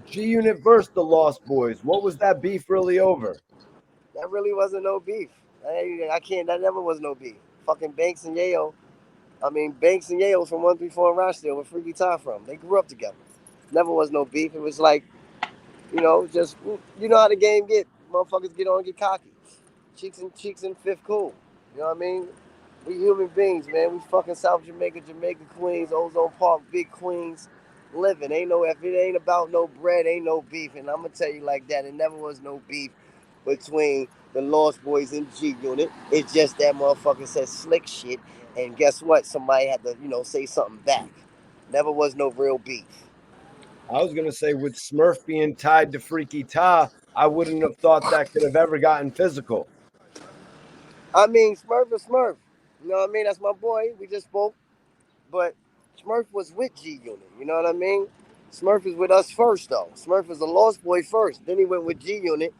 G-Unit versus the Lost Boys. What was that beef really over? That really wasn't no beef. I can't. That never was no beef. Fucking Banks and Yayo. I mean, Banks and Yayo from 134 in Rochdale, where Freaky Ty from. They grew up together. Never was no beef. It was like, just you know how the game get. Motherfuckers get on and get cocky. Cheeks and fifth cool. You know what I mean? We human beings, man. We fucking South Jamaica, Jamaica, Queens, Ozone Park, big Queens, living. Ain't no, if it ain't about no bread, ain't no beef. And I'm gonna tell you like that. It never was no beef between the Lost Boys and G-Unit. It's just that motherfucker said slick shit, and guess what? Somebody had to, say something back. Never was no real beef. I was gonna say with Smurf being tied to Freaky Ta, I wouldn't have thought that could have ever gotten physical. I mean, Smurf is Smurf. You know what I mean? That's my boy. We just spoke. But Smurf was with G-Unit. You know what I mean? Smurf is with us first, though. Smurf was a Lost Boy first. Then he went with G-Unit,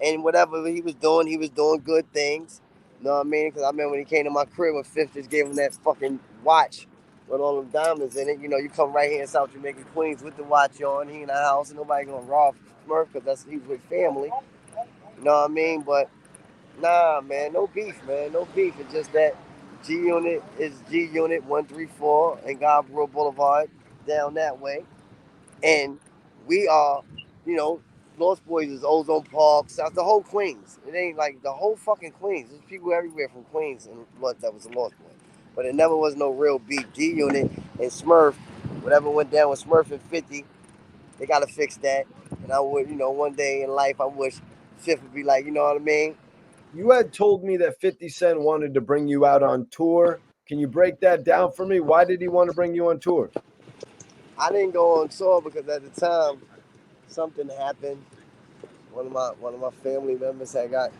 and whatever he was doing good things. You know what I mean? Because I remember when he came to my crib when Fifth just gave him that fucking watch with all them diamonds in it. You know, you come right here in South Jamaica, Queens with the watch on. He in the house, and nobody gonna rob Smurf because he's with family. You know what I mean? But nah, man, no beef, man, no beef. It's just that G Unit is G Unit 134 and Godboro Boulevard down that way, and we are, you know, Lost Boys is Ozone Park, South, the whole Queens. It ain't like the whole fucking Queens. There's people everywhere from Queens and what that was a Lost Boy, but it never was no real beef. G Unit and Smurf, whatever went down with Smurf and 50, they gotta fix that. And I would, one day in life, I wish Fifth would be like, you know what I mean? You had told me that 50 Cent wanted to bring you out on tour. Can you break that down for me? Why did he want to bring you on tour? I didn't go on tour because at the time something happened. One of my family members had got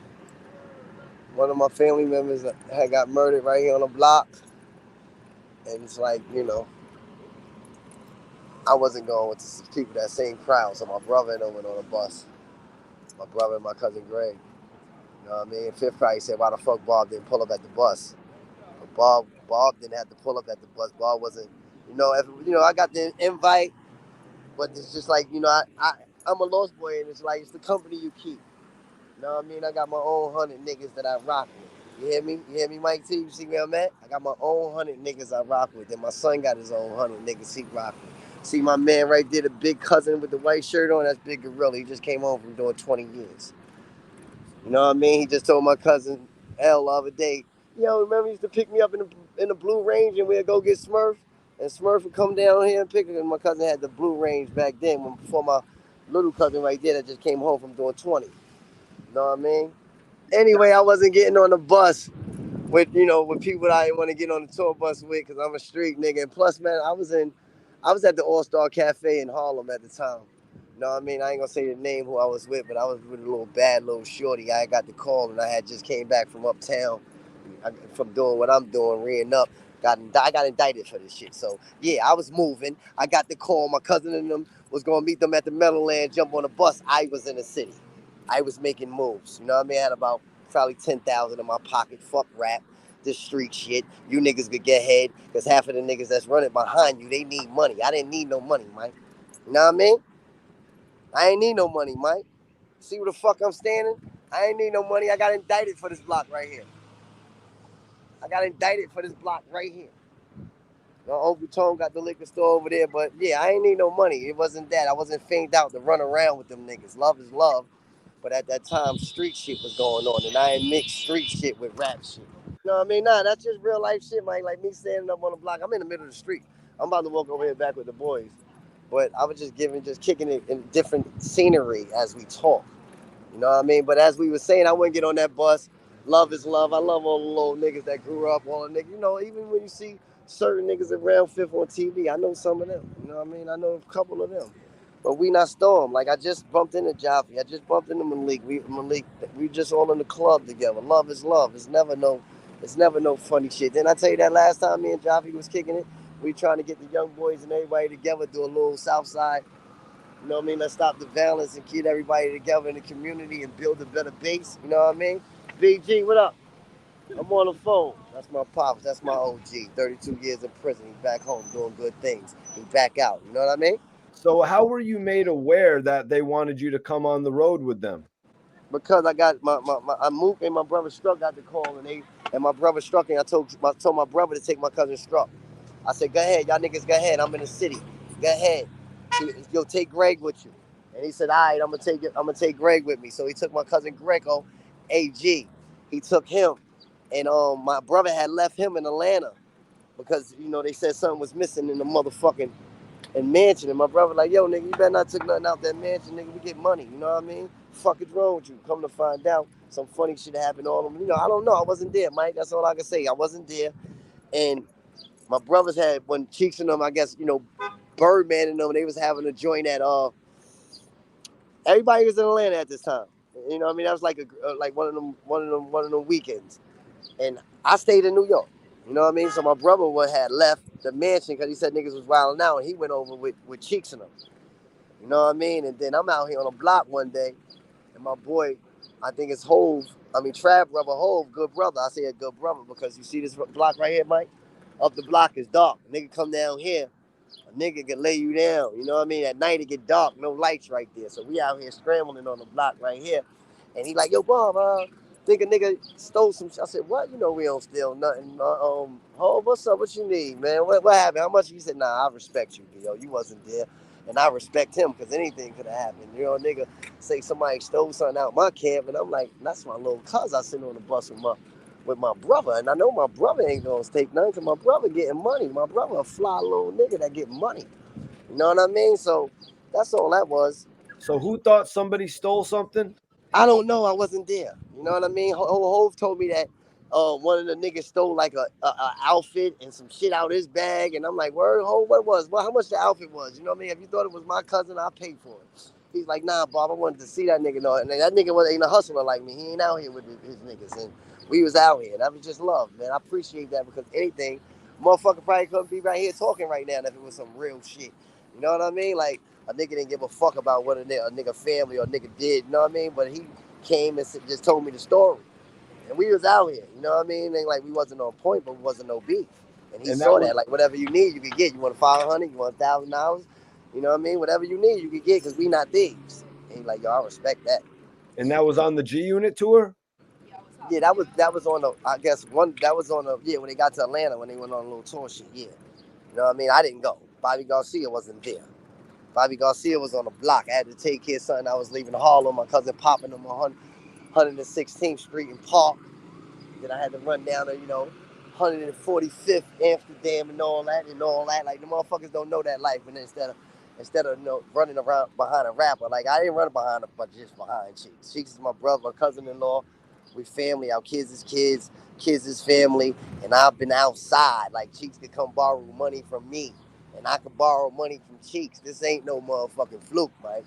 one of my family members had got murdered right here on the block, and it's like I wasn't going with the people that same crowd. So my brother and I went on a bus. My brother and my cousin Greg. You know what I mean? Fifth probably said, "Why the fuck Bob didn't pull up at the bus?" But Bob didn't have to pull up at the bus. Bob wasn't. I got the invite, but it's just like I'm a Lost Boy, and it's like it's the company you keep. You know what I mean? I got my own 100 niggas that I rock with. You hear me? You hear me, Mike T? You see where I'm at? I got my own 100 niggas I rock with. And my son got his own 100 niggas he rock with. See my man right there, the big cousin with the white shirt on? That's Big Gorilla. He just came home from doing 20 years. You know what I mean? He just told my cousin L the other day, remember he used to pick me up in the Blue Range and we'd go get Smurf? And Smurf would come down here and pick him. And my cousin had the Blue Range back then before my little cousin right there that just came home from doing 20. You know what I mean? Anyway, I wasn't getting on the bus with people that I didn't want to get on the tour bus with because I'm a street nigga. And plus, man, I was at the All Star Cafe in Harlem at the time. You know what I mean? I ain't gonna say the name who I was with, but I was with a little bad little shorty. I got the call and I had just came back from uptown from doing what I'm doing, reading up. I got indicted for this shit. So yeah, I was moving. I got the call. My cousin and them was gonna meet them at the Meadowland, jump on the bus. I was in the city. I was making moves. You know what I mean? I had about probably 10,000 in my pocket. Fuck rap, this street shit. You niggas could get head because half of the niggas that's running behind you, they need money. I didn't need no money, Mike. You know what I mean? I ain't need no money, Mike. See where the fuck I'm standing? I ain't need no money. I got indicted for this block right here. I got indicted for this block right here. Uncle Tom got the liquor store over there, but yeah, I ain't need no money. It wasn't that. I wasn't feigned out to run around with them niggas. Love is love. But at that time, street shit was going on, and I ain't mixed street shit with rap shit. You know what I mean? Nah, that's just real life shit, man. Like me standing up on the block. I'm in the middle of the street. I'm about to walk over here back with the boys. But I was just kicking it in different scenery as we talk. You know what I mean? But as we were saying, I wouldn't get on that bus. Love is love. I love all the little niggas that grew up, all the niggas. Even when you see certain niggas around Fifth on TV, I know some of them. You know what I mean? I know a couple of them. But we not Storm. Like I just bumped into Jaffe. I just bumped into Malik. We just all in the club together. Love is love. It's never no funny shit. Didn't I tell you that last time me and Jaffe was kicking it? We trying to get the young boys and everybody together, do a little Southside. You know what I mean? Let's stop the violence and get everybody together in the community and build a better base. You know what I mean? BG, what up? I'm on the phone. That's my pops. That's my OG. 32 years in prison. He's back home doing good things. He's back out. You know what I mean? So how were you made aware that they wanted you to come on the road with them? Because I got I moved and my brother Struck got the call and my brother Struck and I told my brother to take my cousin Struck. I said, go ahead, y'all niggas go ahead. I'm in the city. Go ahead. Yo, take Greg with you. And he said, all right, I'm gonna take Greg with me. So he took my cousin Greco, AG. He took him. And my brother had left him in Atlanta because, they said something was missing in the motherfucking mansion. And my brother like, yo, nigga, you better not take nothing out that mansion, nigga. We get money, you know what I mean? Fuck is wrong with you? Come to find out, some funny shit happened to all of them. I don't know. I wasn't there, Mike. That's all I can say. I wasn't there. And my brothers had, when Cheeks and them, I guess, Birdman and them, they was having a joint at, everybody was in Atlanta at this time. You know what I mean? That was like like one of them weekends. And I stayed in New York. You know what I mean? So my brother had left the mansion because he said niggas was wilding out, and he went over with Cheeks and them. You know what I mean? And then I'm out here on a block one day, and my boy, I think it's Hove. I mean, Trav brother Hove, good brother. I say a good brother because you see this block right here, Mike? Up the block is dark. A nigga come down here, a nigga can lay you down. You know what I mean? At night it get dark, no lights right there. So we out here scrambling on the block right here. And he like, yo, Bob, think a nigga stole some shit. I said, what? You know we don't steal nothing. Hove, what's up? What you need, man? What happened? How much? He said, nah, I respect you, yo. You wasn't there. And I respect him because anything could have happened. You know, a nigga say somebody stole something out my camp, and I'm like, that's my little cousin. I sit on the bus with my brother, and I know my brother ain't gonna take nothing because my brother getting money. My brother a fly little nigga that get money. You know what I mean? So that's all that was. So who thought somebody stole something? I don't know. I wasn't there. You know what I mean? Hove told me that one of the niggas stole like a outfit and some shit out his bag, and I'm like, word, Hove, what was? Well, how much the outfit was? You know what I mean? If you thought it was my cousin, I paid for it. He's like, nah, Bob, I wanted to see that nigga. No, and that nigga ain't a hustler like me. He ain't out here with his niggas, and we was out here. That was just love, man. I appreciate that because anything, motherfucker probably couldn't be right here talking right now if it was some real shit. You know what I mean? Like, a nigga didn't give a fuck about what a nigga family or a nigga did, you know what I mean? But he came and just told me the story. And we was out here, you know what I mean? And like we wasn't on point, but we wasn't no beef. And he And that saw was that, like whatever you need, you could get. You want 500, you want $1,000, you know what I mean? Whatever you need, you could get because we not thieves. And he like, yo, I respect that. on the G-Unit tour? Yeah, that was on the, I guess one that was on the, yeah, when they got to Atlanta when they went on a little tour shit, yeah. You know what I mean? I didn't go. Bobby Garcia wasn't there. Bobby Garcia was on the block. I had to take care of something. I was leaving Harlem. My cousin popping them on 116th Street in Park. Then I had to run down to, 145th Amsterdam and all that and all that. Like the motherfuckers don't know that life. And instead of running around behind a rapper, like I didn't run behind him, but just behind Cheeks. Cheeks is my brother, my cousin-in-law. We family. Our kids is kids. Kids is family. And I've been outside. Like Cheeks could come borrow money from me, and I could borrow money from Cheeks. This ain't no motherfucking fluke, man.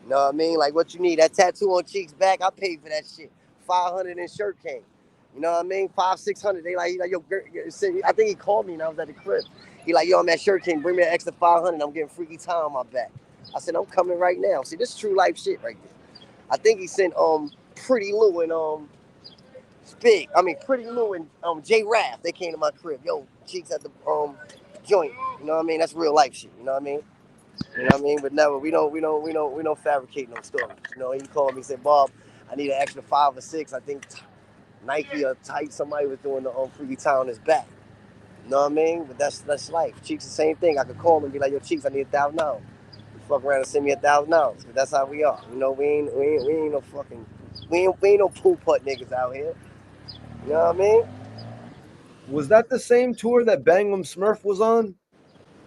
You know what I mean? Like what you need? That tattoo on Cheeks' back, I paid for that shit. 500 in shirt came. You know what I mean? 500, 600. He like, yo, I think he called me and I was at the crib. He like, yo, I'm at Shirt King. Bring me an extra 500. I'm getting freaky time on my back. I said, I'm coming right now. See, this is true life shit right there. I think he sent Pretty Lou and Pretty Lou and J Raff. They came to my crib. Yo, Cheeks at the joint. You know what I mean? That's real life shit. You know what I mean? You know what I mean? But never, we don't fabricate no stories. You know, he called me and said, Bob, I need an extra 5 or 6. I think Nike or tight, somebody was doing the freaky tie on his back. You know what I mean? But that's life. Cheeks the same thing. I could call him and be like, yo, Cheeks, I need $1,000. You fuck around and send me $1,000. But that's how we are. You know, we ain't no fucking we ain't no pool putt niggas out here. You know what I mean? Was that the same tour that Em Smurf was on?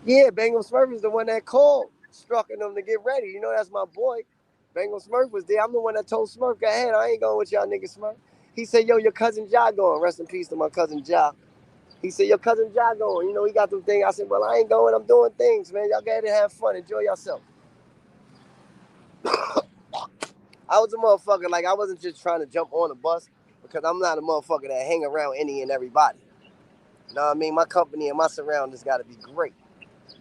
Yeah, Bengal Smurf is the one that called, struck them to get ready. You know, that's my boy. Bengal Smurf was there. I'm the one that told Smurf, go ahead, I ain't going with y'all niggas, Smurf. He said, yo, your cousin Ja going. Rest in peace to my cousin Ja. He said, your cousin Ja going. You know, he got them things. I said, well, I ain't going. I'm doing things, man. Y'all go ahead and have fun. Enjoy yourself. I was a motherfucker. Like, I wasn't just trying to jump on a bus because I'm not a motherfucker that hang around any and everybody. You know what I mean? My company and my surroundings got to be great.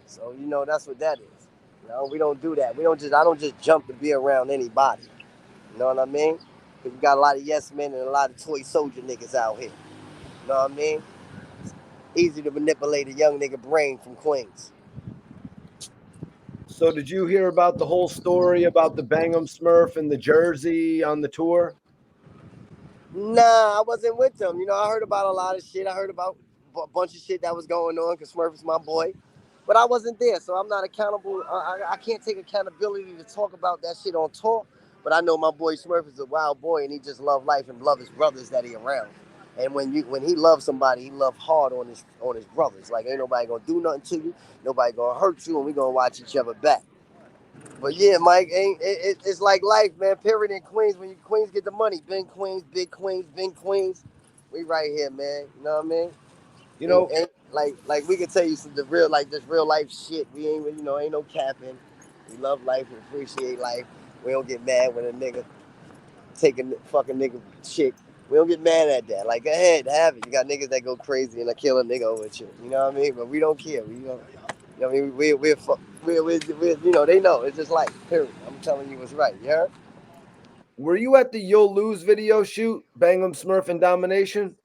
So, that's what that is. We don't do that. I don't just jump to be around anybody. You know what I mean? Because you got a lot of yes men and a lot of toy soldier niggas out here. You know what I mean? Easy to manipulate a young nigga brain from Queens. So did you hear about the whole story about the Em Smurf and the jersey on the tour? Nah, I wasn't with them. You know, I heard about a lot of shit. I heard about a bunch of shit that was going on because Smurf is my boy. But I wasn't there, so I'm not accountable. I can't take accountability to talk about that shit on tour. But I know my boy Smurf is a wild boy, and he just love life and love his brothers that he around. And when he loves somebody, he love hard on his brothers. Like ain't nobody gonna do nothing to you, nobody gonna hurt you, and we gonna watch each other back. But yeah, Mike, it's like life, man. Period in Queens. When you Queens get the money, big Queens, big Queens. We right here, man. You know what I mean? You know, Like we can tell you some the real like this real life shit. We ain't ain't no capping. We love life, we appreciate life. We don't get mad when a nigga take a fucking nigga chick. We don't get mad at that. Like go ahead, have it. You got niggas that go crazy and I kill a nigga over shit. You know what I mean? But we don't care. We don't. You know what I mean? We're you know they know. It's just like period. I'm telling you what's right. You heard? were you at the You'll Lose video shoot, Em Smurf and Domination?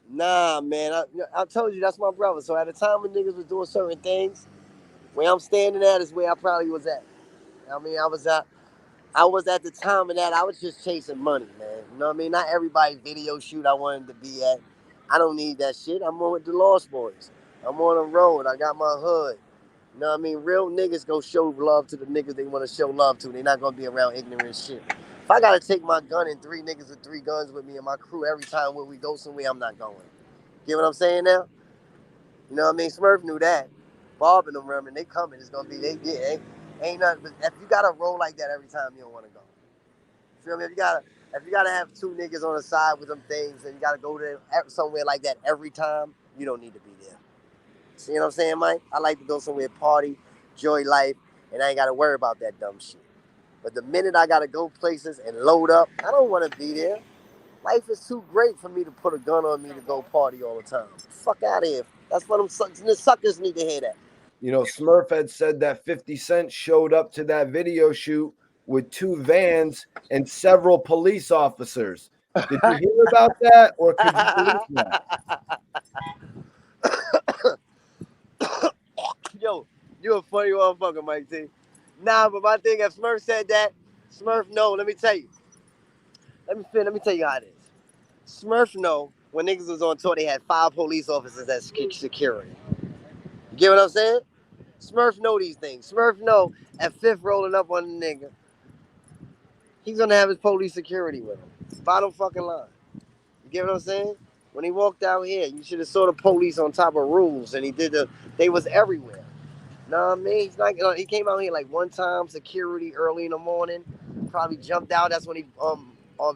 Nah, man. I told you that's my brother. So at the time when niggas was doing certain things, where I'm standing at is where I probably was at. I mean, I was at the time of that. I was just chasing money, man. You know what I mean? Not everybody video shoot I wanted to be at. I don't need that shit. I'm on with the Lost Boys. I'm on the road. I got my hood. You know what I mean? Real niggas go show love to the niggas they want to show love to. They're not gonna be around ignorant shit. If I gotta take my gun and three niggas with three guns with me and my crew every time when we go somewhere, I'm not going. Get what I'm saying now? You know what I mean? Smurf knew that. Bob and them running, they coming. It's gonna be ain't nothing. But if you gotta roll like that every time, you don't want to go. You feel me? If you gotta have two niggas on the side with them things, and you gotta go there somewhere like that every time, you don't need to be there. See what I'm saying, Mike? I like to go somewhere party, enjoy life, and I ain't gotta worry about that dumb shit. But the minute I gotta go places and load up, I don't want to be there. Life is too great for me to put a gun on me to go party all the time. Fuck out of here. That's what them suckers need to hear that. You know, Smurf had said that 50 Cent showed up to that video shoot with two vans and several police officers. Did you hear about that or could you believe that? Yo, you a funny motherfucker, Mike T. Nah, but my thing, if Smurf said that, Smurf no, let me tell you. Let me tell you how it is. Smurf no, when niggas was on tour, they had 5 police officers as security. You get what I'm saying? Smurf know these things. Smurf know at Fifth rolling up on the nigga, he's gonna have his police security with him. Bottom fucking line. You get what I'm saying? When he walked out here, you should have saw the police on top of rules, and they was everywhere. Know what I mean? He's not. He came out here like one time, security early in the morning. Probably jumped out. That's when he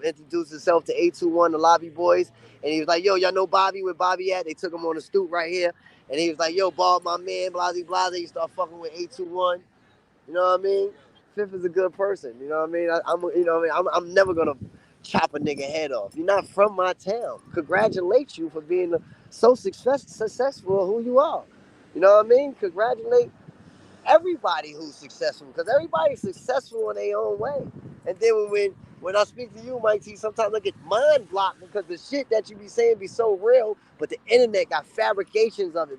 introduced himself to 821, the lobby boys, and he was like, "Yo, y'all know Bobby? Where Bobby at?" They took him on the stoop right here, and he was like, "Yo, Bob, my man, blase blase." He started fucking with 821. You know what I mean? Fifth is a good person. You know what I mean? You know what I mean? I'm never gonna chop a nigga head off. You're not from my town. Congratulate you for being so successful who you are. You know what I mean? Congratulate everybody who's successful because everybody's successful in their own way. And then when I speak to you, Mike T, sometimes I get mind blocked because the shit that you be saying be so real, but the internet got fabrications of it